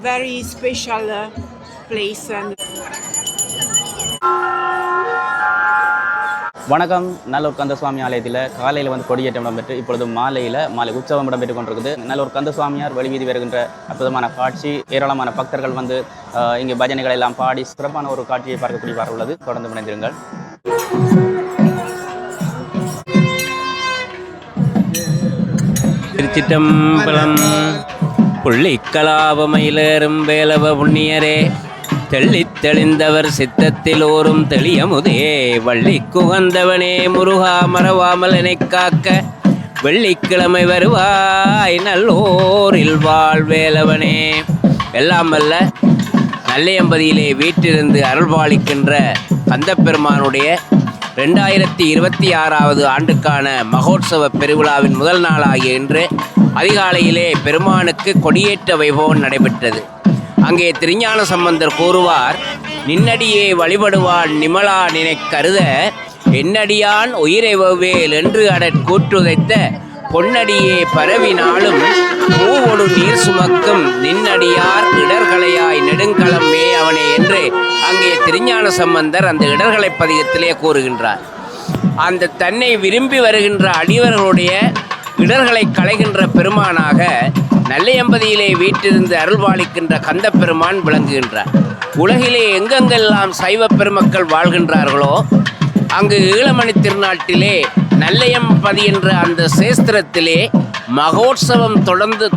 very special place. And வணக்கம். நல்லூர் கந்தசுவாமி ஆலயத்தில் காலையில் வந்து கொடியேற்றம் இடம்பெற்று இப்பொழுது மாலை உற்சவம் இடம்பெற்றுக் கொண்டிருக்குது. நல்லூர் கந்தசுவாமியார் வெளிவீதி வருகின்ற அற்புதமான காட்சி. ஏராளமான பக்தர்கள் வந்து இங்கே பஜனைகள் எல்லாம் பாடி சிறப்பான ஒரு காட்சியை பார்க்கக்கூடியவாறு உள்ளது. தொடர்ந்து இணைந்திருங்கள். திருச்சிற்றம்பலம். புள்ளிக்கலாபமயிலேறும் வேலவ புண்ணியரே, தெள்ளித் தெளிந்தவர் சித்தத்தில் ஓரும் தெளியமுதே, வள்ளி குகந்தவனே முருகா மறவாமல் என்னைக் காக்க, வெள்ளிக்கிழமை வருவாய் நல்லோரில் வாழ்வேலவனே. எல்லாம் வல்ல நல்லையம்பதியிலே வீட்டிலிருந்து அருள்பாலிக்கின்ற கந்தப்பெருமானுடைய 2026வது ஆண்டுக்கான மகோற்சவ பெருவிழாவின் முதல் நாளாகிய இன்று அதிகாலையிலே பெருமானுக்கு கொடியேற்ற வைபவம் நடைபெற்றது. அங்கே திருஞான சம்பந்தர் கூறுவார், நின்னடியே வழிபடுவான் நிமலா நினைக் கருத, என்னடியான் உயிரை வவ்வேல் என்று கூற்றுதைத்த பொன்னடியே பரவினாலும் பூவொடு நீர் சுமக்கும் நின்னடியார் இடர்களையாய் நெடுங்களம் மே அவனே என்று அங்கே திருஞான சம்பந்தர் அந்த இடர்களை பதிகத்திலே கூறுகின்றார். அந்த தன்னை விரும்பி வருகின்ற அடியவர்களுடைய இடர்களை களைகின்ற பெருமானாக நல்லையம்பதியிலே வீட்டிலிருந்து அருள்பாலிக்கின்ற கந்தப்பெருமான் விளங்குகின்றார். உலகிலே எங்கெங்கெல்லாம் சைவ பெருமக்கள் வாழ்கின்றார்களோ அங்கு ஈழமணி திருநாட்டிலே நல்லையம்பதி என்ற அந்த சேஸ்திரத்திலே மகோற்சவம்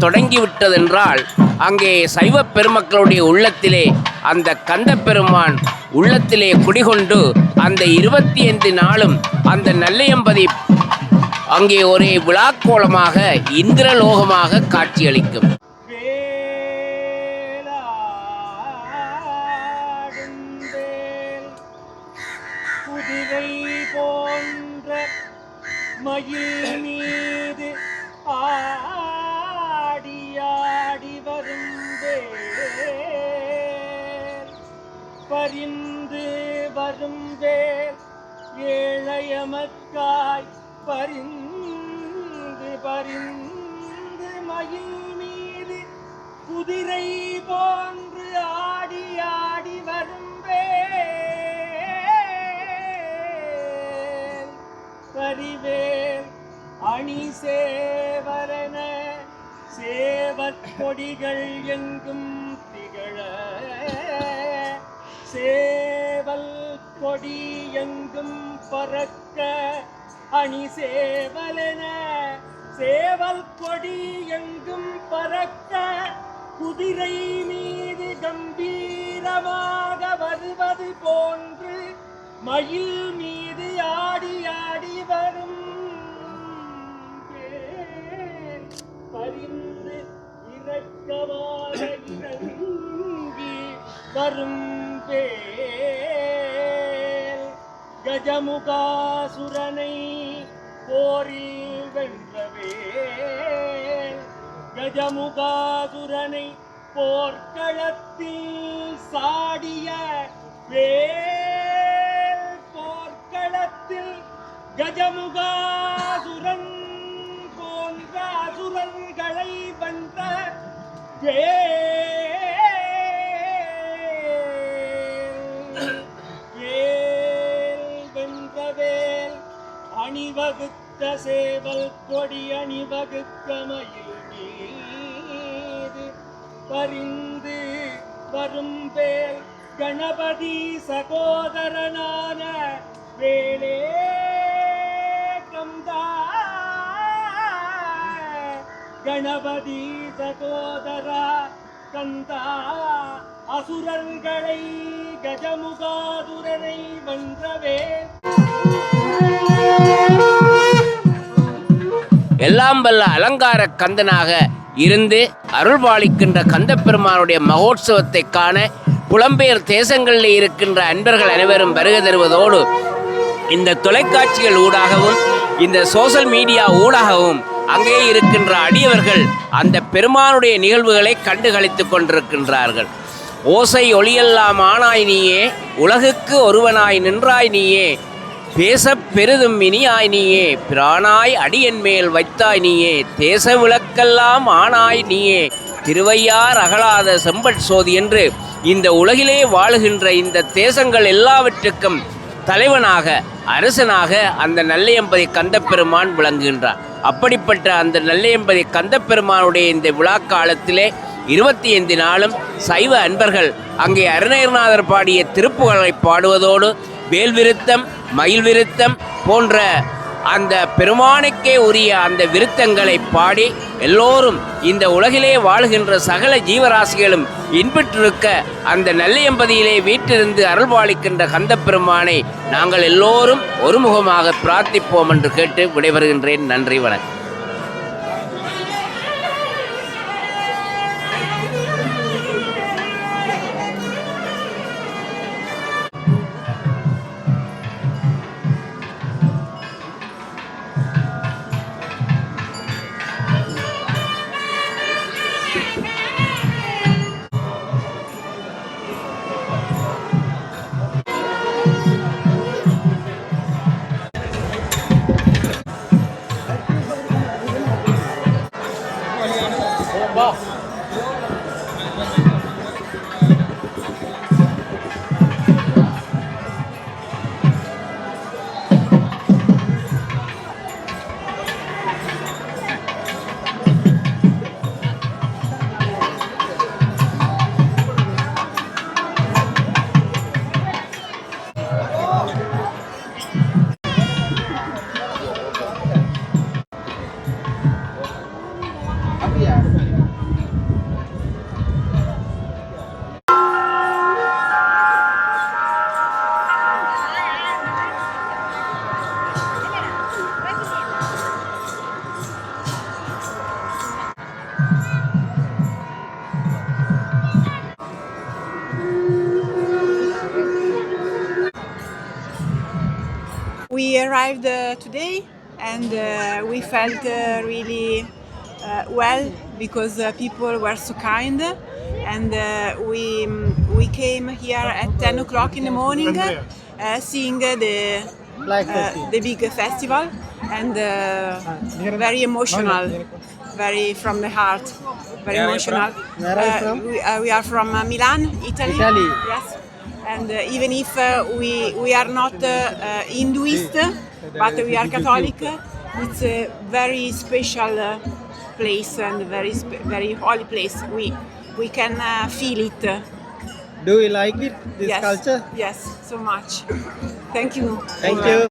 தொடங்கிவிட்டதென்றால் அங்கே சைவ பெருமக்களுடைய உள்ளத்திலே அந்த கந்தப்பெருமான் உள்ளத்திலே குடிகொண்டு அந்த 25 நாளும் அந்த நல்லையம்பதி அங்கே ஒரே விழாக்கோலமாக இந்திரலோகமாக காட்சியளிக்கும். மயில் மீது ஆடியாடி வருந்தேன், பரிந்து வருந்தேன் ஏழையமக்காய், பரிந்து பரிந்து மயில் மீது குதிரை போன்று ஆடியாடி வருந்தேன், கரிவேல் அணி சேவரன சேவற்கொடிகள் எங்கும் திகழ, சேவல் கொடி எங்கும் பறக்க, அணி சேவலென சேவல் கொடி எங்கும் பறக்க, குதிரை மீது கம்பீரமாக வருவது போன்று மயில் மீது ஆடி ஆடி வரும், பரிந்து இரக்கமாக இறங்கி வரும் வேல், கஜமுகாசுரனை போரில் வென்றவேல், கஜமுகாசுரனை போர்க்களத்தில் சாடிய வேல், போர்க்களத்தில் கஜமுகாசுரன் போன்ற அசுரன்களை வென்ற வேல் வென்றவேல், அணிவகுத்த சேவல் கொடி அணிவகுத்த மயில் மீது பரிந்து வரும் வேல், கணபதி சகோதரனான வேலே கந்தா, கணபதி சகோதரா கந்தா, அசுரர்களை கஜமுகாதுரனை வென்றவே. எல்லாம் வல்ல அலங்கார கந்தனாக இருந்து அருள்பாலிக்கின்ற கந்தப்பெருமானுடைய மகோற்சவத்தை காண புலம்பெயர் தேசங்களில் இருக்கின்ற அன்பர்கள் அனைவரும் வருகை தருவதோடு இந்த தொலைக்காட்சிகள் ஊடாகவும் இந்த சோசியல் மீடியா ஊடாகவும் அங்கே இருக்கின்ற அடியவர்கள் அந்த பெருமானுடைய நிகழ்வுகளை கண்டுகளித்துக் கொண்டிருக்கின்றார்கள். ஓசை ஒளியெல்லாம் ஆனாய் நீயே, உலகுக்கு ஒருவனாய் நின்றாய் நீயே, பேசப் பெரிதும் இனியாய் நீயே, பிரானாய் அடியன் மேல் வைத்தாய் நீயே, தேச விளக்கெல்லாம் ஆனாய் நீயே, திருவையார் அகலாத செம்பட் சோதி என்று இந்த உலகிலே வாழுகின்ற இந்த தேசங்கள் எல்லாவற்றுக்கும் தலைவனாக அரசனாக அந்த நெல்லையம்பதி கந்தப்பெருமான் விளங்குகின்றார். அப்படிப்பட்ட அந்த நெல்லையம்பதி கந்தப்பெருமானுடைய இந்த விழா காலத்திலே 25 நாளும் சைவ அன்பர்கள் அங்கே அருணகிரிநாதர் பாடிய திருப்புகழை பாடுவதோடு வேல் விருத்தம், மயில் விருத்தம் போன்ற அந்த பெருமானுக்கே உரிய அந்த விருத்தங்களை பாடி எல்லோரும் இந்த உலகிலே வாழ்கின்ற சகல ஜீவராசிகளும் இன்புற்றிருக்க அந்த நெல்லையம்பதியிலே வீட்டிலிருந்து அருள்பாலிக்கின்ற கந்தப்பெருமானை நாங்கள் எல்லோரும் ஒருமுகமாக பிரார்த்திப்போம் என்று கேட்டு விடைபெறுகின்றேன். நன்றி, வணக்கம். We arrived today and we felt really well because people were so kind, and we came here at 10 o'clock in the morning seeing the big festival, and very emotional, very from the heart, very emotional. We are from Milan, Italy. Yes. And even if we are not Hinduist, but we are Catholic, it's a very special place and very holy place. We can feel it. Do you like it, this Yes. culture? Yes, so much. Thank you. Thank you.